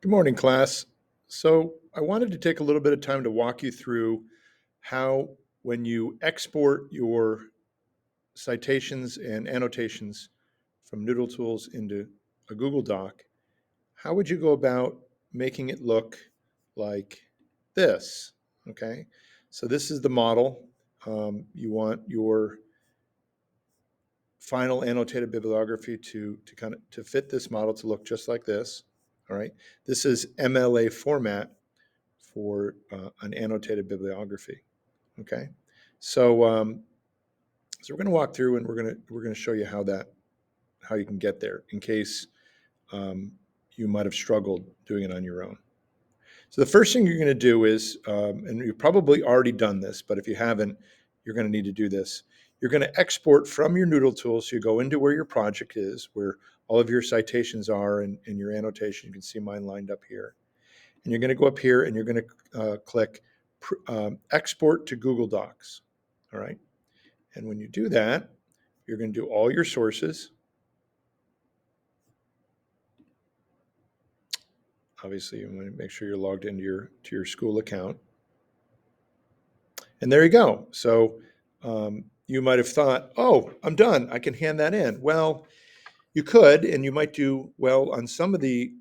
Good morning, class. So I wanted to take a little bit of time to walk you through how, when you export your citations and annotations from Noodletools into a Google Doc, how would you go about making it look like this? Okay, so this is the model. You want your final annotated bibliography to kind of to fit this model to look just like this. All right, this is MLA format for an annotated bibliography. Okay, so so we're going to walk through and we're going to show you how you can get there in case um, you might have struggled doing it on your own. So the first thing you're going to do is, and you've probably already done this, but if you haven't, you're going to need to do this. You're going to export from your Noodletools. So you go into where your project is, where all of your citations are and your annotation. You can see mine lined up here. And you're going to go up here and you're going to click export to Google Docs. All right. And when you do that, you're going to do all your sources. Obviously, you want to make sure you're logged into your school account. And there you go. So you might have thought, oh, I'm done. I can hand that in. Well, you could, and you might do well on some of the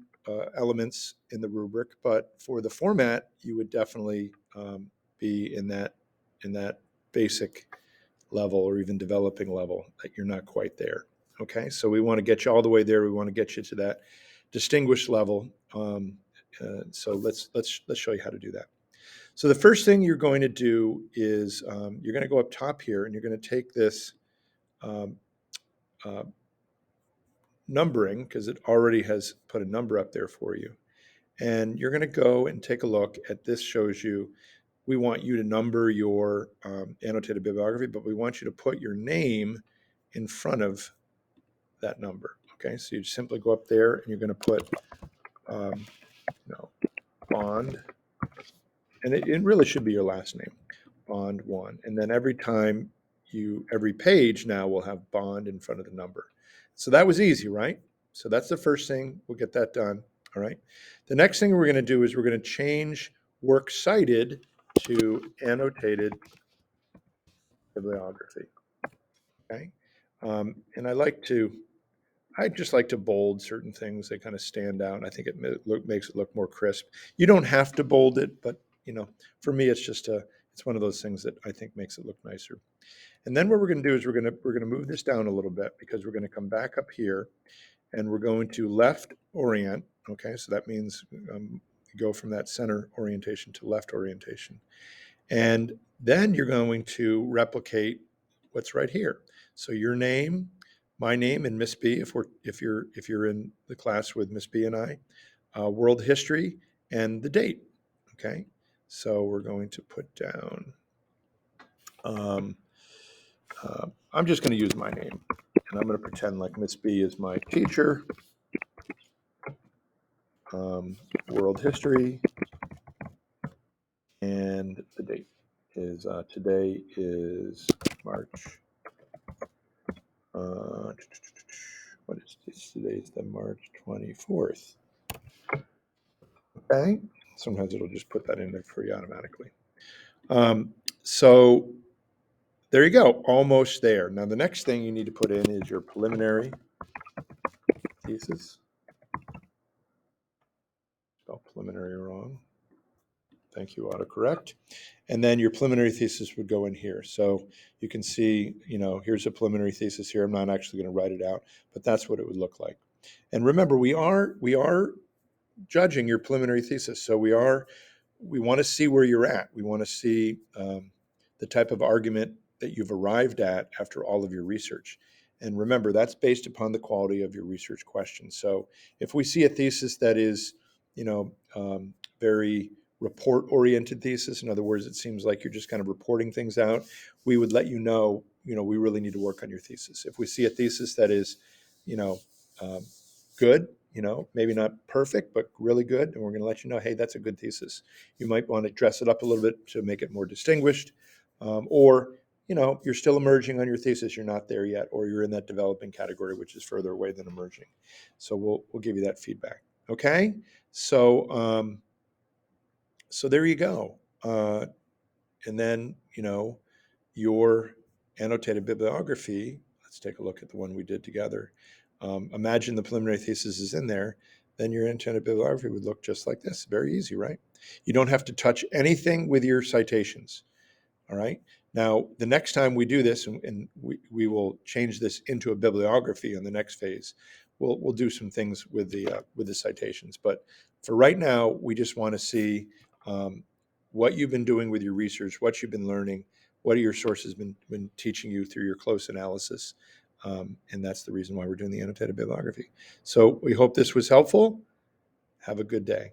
elements in the rubric, but for the format, you would definitely be in that basic level or even developing level that you're not quite there. Okay, so we want to get you all the way there. We want to get you to that distinguished level. So let's show you how to do that. So the first thing you're going to do is you're going to go up top here and you're going to take this um, uh, numbering because it already has put a number up there for you. And you're going to go and take a look at this. Shows you we want you to number your annotated bibliography, but we want you to put your name in front of that number. Okay, so you simply go up there and you're going to put um, Bond, and it really should be your last name, Bond 1. And then every page now will have Bond in front of the number. So that was easy, right? So that's the first thing. We'll get that done. All right. The next thing we're going to do is we're going to change works cited to annotated bibliography. Okay. And I just like to bold certain things that kind of stand out. I think it makes it look more crisp. You don't have to bold it, but for me, it's one of those things that I think makes it look nicer. And then what we're going to do is we're going to move this down a little bit because we're going to come back up here and we're going to left orient. Okay, so that means go from that center orientation to left orientation. And then you're going to replicate what's right here. So your name, my name, and Miss B, if you're in the class with Miss B and I, world history, and the date. Okay, so we're going to put down. I'm just going to use my name, and I'm going to pretend like Miss B is my teacher. World history, and the date is today is March. What is this? Today's the March 24th. Okay. Sometimes it'll just put that in there for you automatically. So there you go, almost there. Now the next thing you need to put in is your preliminary thesis. Spelled preliminary wrong. Thank you, autocorrect. And then your preliminary thesis would go in here. So you can see, here's a preliminary thesis here. I'm not actually going to write it out, but that's what it would look like. And remember, we are judging your preliminary thesis. So we want to see where you're at. We want to see the type of argument that you've arrived at after all of your research. And remember, that's based upon the quality of your research questions. So if we see a thesis that is, very report-oriented thesis, in other words, it seems like you're just kind of reporting things out, we would let you know, we really need to work on your thesis. If we see a thesis that is, good, maybe not perfect, but really good, and we're going to let you know, hey, that's a good thesis. You might want to dress it up a little bit to make it more distinguished, or you're still emerging on your thesis, you're not there yet, or you're in that developing category, which is further away than emerging. So we'll give you that feedback. Okay, So, so there you go. And then, your annotated bibliography, let's take a look at the one we did together. Imagine the preliminary thesis is in there, then your annotated bibliography would look just like this. Very easy, right? You don't have to touch anything with your citations. All right. Now, the next time we do this, and we will change this into a bibliography in the next phase, we'll do some things with the citations. But for right now, we just want to see what you've been doing with your research, what you've been learning, what are your sources been teaching you through your close analysis, and that's the reason why we're doing the annotated bibliography. So we hope this was helpful. Have a good day.